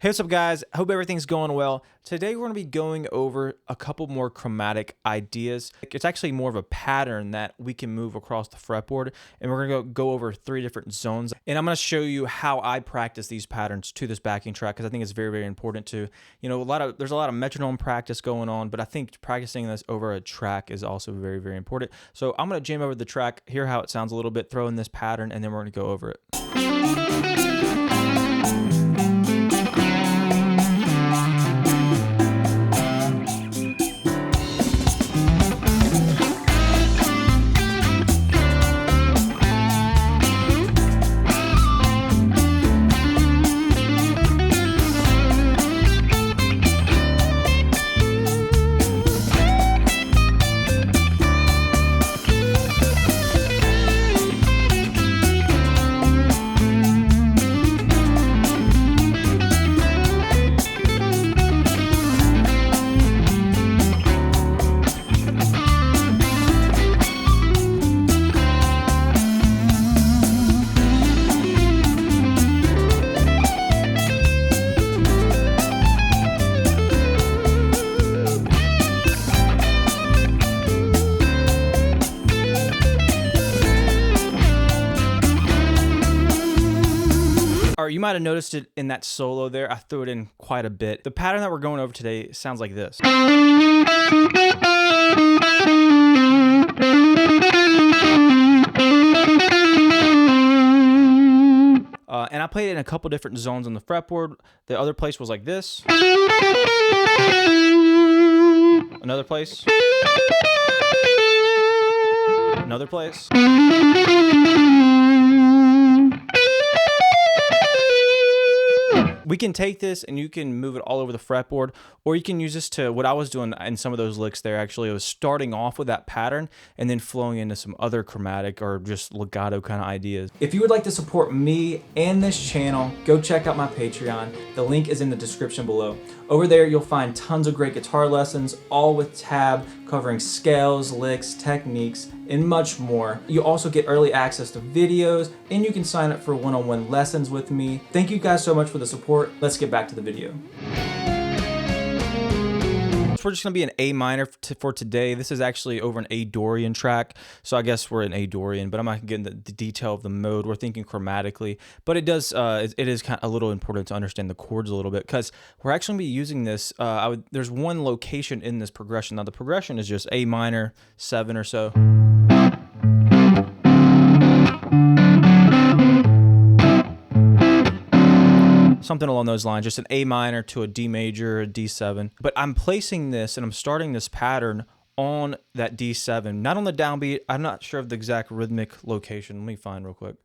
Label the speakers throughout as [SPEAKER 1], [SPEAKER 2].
[SPEAKER 1] Hey, what's up guys? Hope everything's going well. Today we're going to be going over a couple more chromatic ideas. It's actually more of a pattern that we can move across the fretboard, and we're going to go over 3 different zones. And I'm going to show you how I practice these patterns to this backing track, because I think it's very, very important to, there's a lot of metronome practice going on, but I think practicing this over a track is also very, very important. So I'm going to jam over the track, hear how it sounds a little bit, throw in this pattern, and then we're going to go over it. You might have noticed it in that solo there. I threw it in quite a bit. The pattern that we're going over today sounds like this. And I played it in a couple different zones on the fretboard. The other place was like this. Another place. Another place. We can take this and you can move it all over the fretboard, or you can use this to, what I was doing in some of those licks there actually, it was starting off with that pattern and then flowing into some other chromatic or just legato kind of ideas. If you would like to support me and this channel, go check out my Patreon. The link is in the description below. Over there you'll find tons of great guitar lessons, all with tab, covering scales, licks, techniques, and much more. You also get early access to videos, and you can sign up for one-on-one lessons with me. Thank you guys so much for the support. Let's get back to the video. So we're just gonna be an A minor for today. This is actually over an A Dorian track, so I guess we're in A Dorian, but I'm not gonna get into the detail of the mode. We're thinking chromatically, but it is kind of a little important to understand the chords a little bit, because we're actually gonna be using this. There's one location in this progression. Now the progression is just A minor 7 or so. Something along those lines, just an A minor to a D major, a D7. But I'm placing this and I'm starting this pattern on that D7, not on the downbeat. I'm not sure of the exact rhythmic location. Let me find real quick.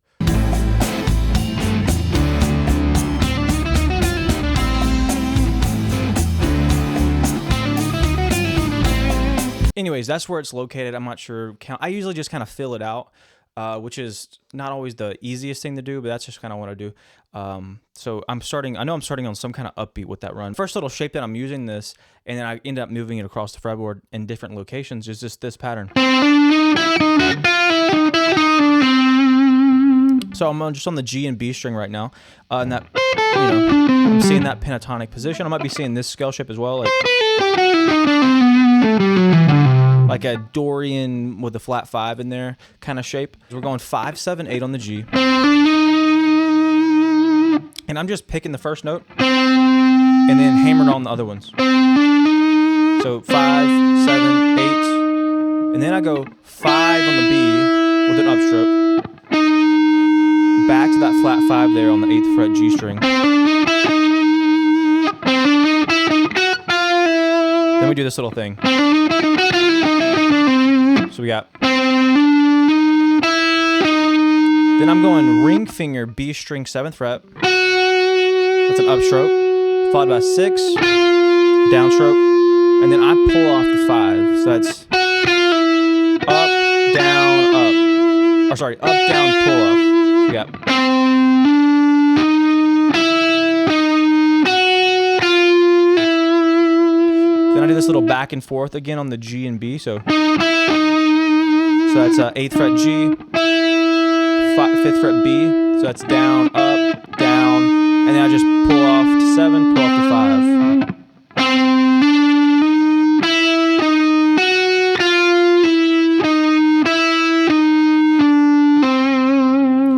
[SPEAKER 1] Anyways, that's where it's located. I'm not sure. I usually just kind of fill it out, which is not always the easiest thing to do, but that's just kind of what I do. So I know I'm starting on some kind of upbeat with that run. First little shape that I'm using this, and then I end up moving it across the fretboard in different locations, is just this pattern. So I'm just on the G and B string right now, and that, I'm seeing that pentatonic position. I might be seeing this scale shape as well, like a Dorian with a flat 5 in there kind of shape. We're going 5, 7, 8 on the G. And I'm just picking the first note and then hammering on the other ones. So 5, 7, 8. And then I go 5 on the B with an upstroke. Back to that flat 5 there on the 8th fret G string. Then we do this little thing. So we got. Then I'm going ring finger B string 7th fret. That's an upstroke, followed by 6, downstroke, and then I pull off the 5. So that's up, down, up. Or sorry, up, down, pull off. We got. Then I do this little back and forth again on the G and B. So that's 8th fret G, 5th fret B. So that's down, up, down, and then I just pull off to 7, pull off to 5.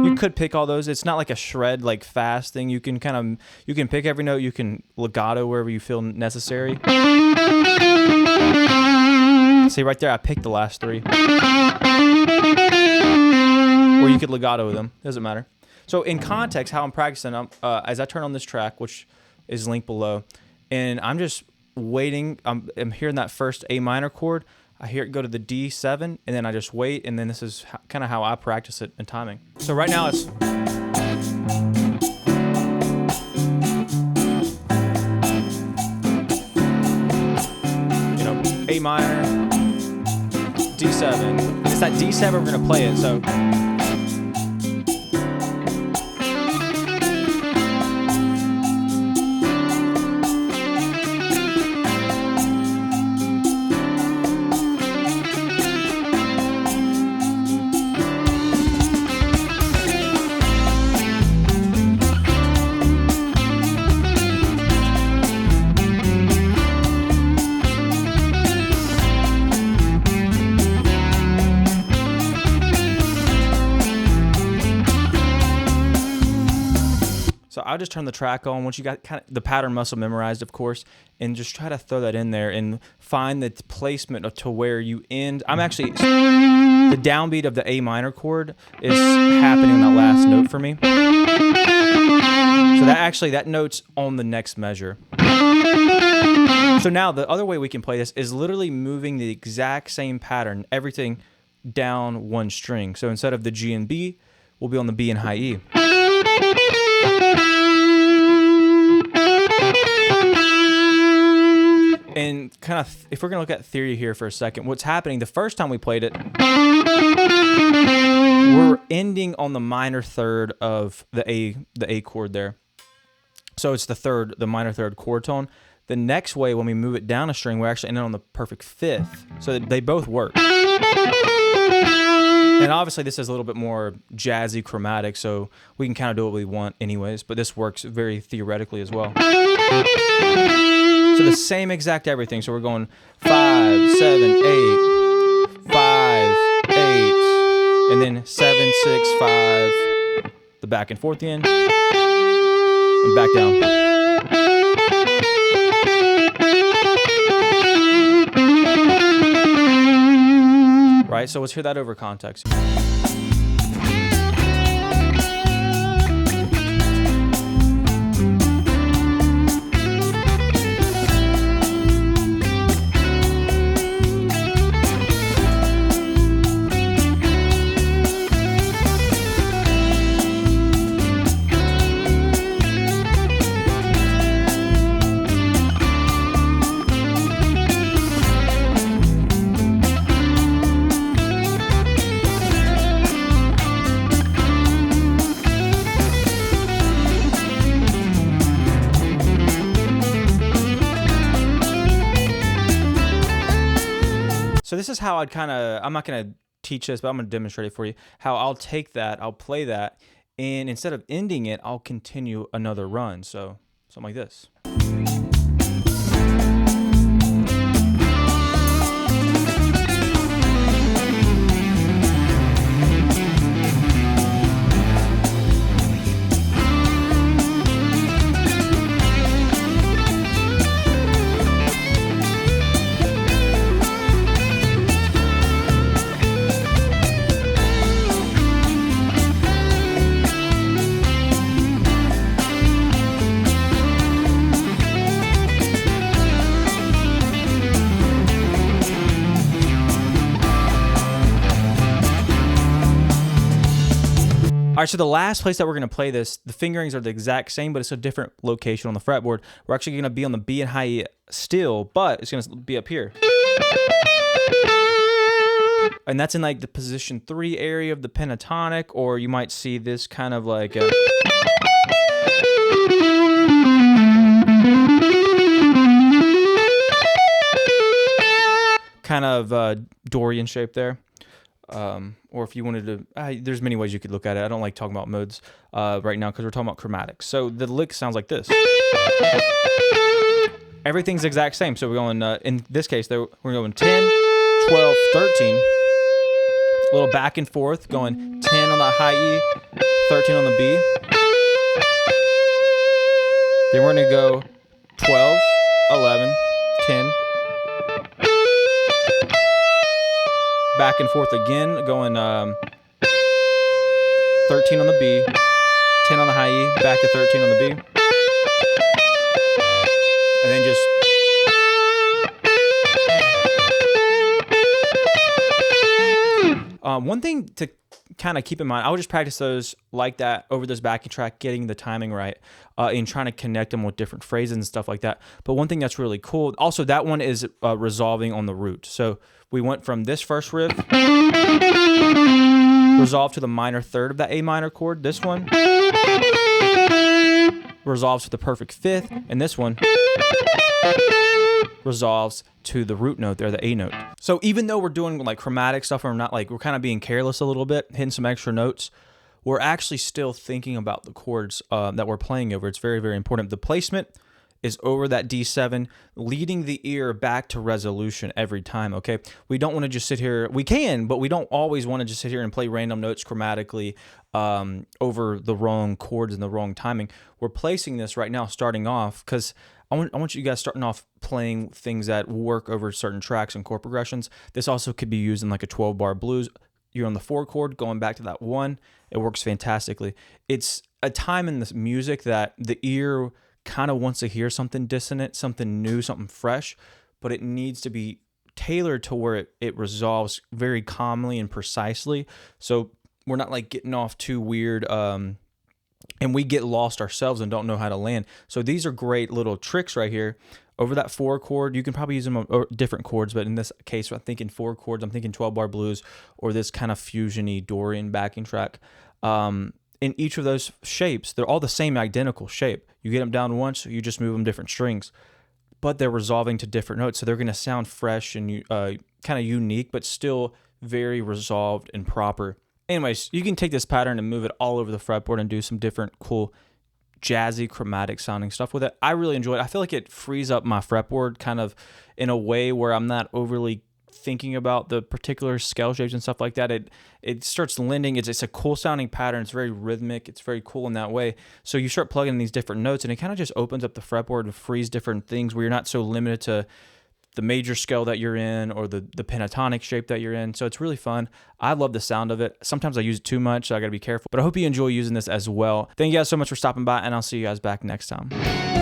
[SPEAKER 1] You could pick all those. It's not like a shred, like fast thing. You can pick every note. You can legato wherever you feel necessary. See right there, I picked the last 3. Or you could legato them. Doesn't matter. So in context, how I'm practicing, as I turn on this track, which is linked below, and I'm just waiting. I'm hearing that first A minor chord. I hear it go to the D7, and then I just wait, and then this is kind of how I practice it in timing. So right now it's... A minor, D7. And it's that D7 we're going to play it, so... So I'll just turn the track on once you got kind of the pattern muscle memorized, of course, and just try to throw that in there and find the placement to where you end. I'm actually, the downbeat of the A minor chord is happening on that last note for me. So that note's on the next measure. So now the other way we can play this is literally moving the exact same pattern, everything down one string. So instead of the G and B, we'll be on the B and high E. And kind of, if we're going to look at theory here for a second, what's happening, the first time we played it, we're ending on the minor third of the A chord there. So it's the minor third chord tone. The next way, when we move it down a string, we're actually ending on the perfect 5th. So they both work. And obviously this is a little bit more jazzy chromatic, so we can kind of do what we want anyways, but this works very theoretically as well. So the same exact everything. So we're going 5, 7, 8, 5, 8, and then 7, 6, 5, the back and forth again, and back down. Right, so let's hear that over context. So this is how I'm not going to teach this, but I'm going to demonstrate it for you, how I'll take that, I'll play that, and instead of ending it, I'll continue another run. So something like this. All right, so the last place that we're going to play this, the fingerings are the exact same, but it's a different location on the fretboard. We're actually going to be on the B and high E still, but it's going to be up here. And that's in like the position 3 area of the pentatonic, or you might see this kind of like a... kind of Dorian shape there. or if you wanted to, there's many ways you could look at it. I don't like talking about modes right now because we're talking about chromatics. So the lick sounds like this. Everything's the exact same. So we're going, in this case, though, we're going 10, 12, 13. A little back and forth, going 10 on the high E, 13 on the B. Then we're going to go 12, 11, 10. Back and forth again, going 13 on the B, 10 on the high E, back to 13 on the B. And then just one thing to kind of keep in mind, I would just practice those like that over this backing track, getting the timing right, and trying to connect them with different phrases and stuff like that. But one thing that's really cool, also that one is resolving on the root. So we went from this first riff, resolve to the minor third of that A minor chord. This one resolves to the perfect fifth, and this one resolves to the root note there, the A note. So even though we're doing like chromatic stuff, or not, like we're kind of being careless a little bit, hitting some extra notes, we're actually still thinking about the chords that we're playing over. It's very, very important. The placement is over that D7, leading the ear back to resolution every time, okay? We don't want to just sit here, we can, but we don't always want to just sit here and play random notes chromatically over the wrong chords and the wrong timing. We're placing this right now, starting off, because I want you guys starting off playing things that work over certain tracks and chord progressions. This also could be used in like a 12-bar blues. You're on the 4 chord, going back to that 1. It works fantastically. It's a time in this music that the ear kind of wants to hear something dissonant, something new, something fresh, but it needs to be tailored to where it resolves very calmly and precisely. So we're not like getting off too weird, and we get lost ourselves and don't know how to land. So these are great little tricks right here. Over that 4 chord, you can probably use them on different chords, but in this case, I'm thinking 4 chords. I'm thinking 12-bar blues or this kind of fusion-y Dorian backing track. In each of those shapes, they're all the same identical shape. You get them down once, you just move them different strings, but they're resolving to different notes. So they're going to sound fresh and kind of unique, but still very resolved and proper. Anyways, you can take this pattern and move it all over the fretboard and do some different cool jazzy chromatic sounding stuff with it. I really enjoy it. I feel like it frees up my fretboard kind of in a way where I'm not overly thinking about the particular scale shapes and stuff like that. It starts lending. It's a cool sounding pattern. It's very rhythmic. It's very cool in that way. So you start plugging in these different notes, and it kind of just opens up the fretboard and frees different things where you're not so limited to the major scale that you're in or the pentatonic shape that you're in. So it's really fun. I love the sound of it. Sometimes I use it too much, so I got to be careful. But I hope you enjoy using this as well. Thank you guys so much for stopping by, and I'll see you guys back next time.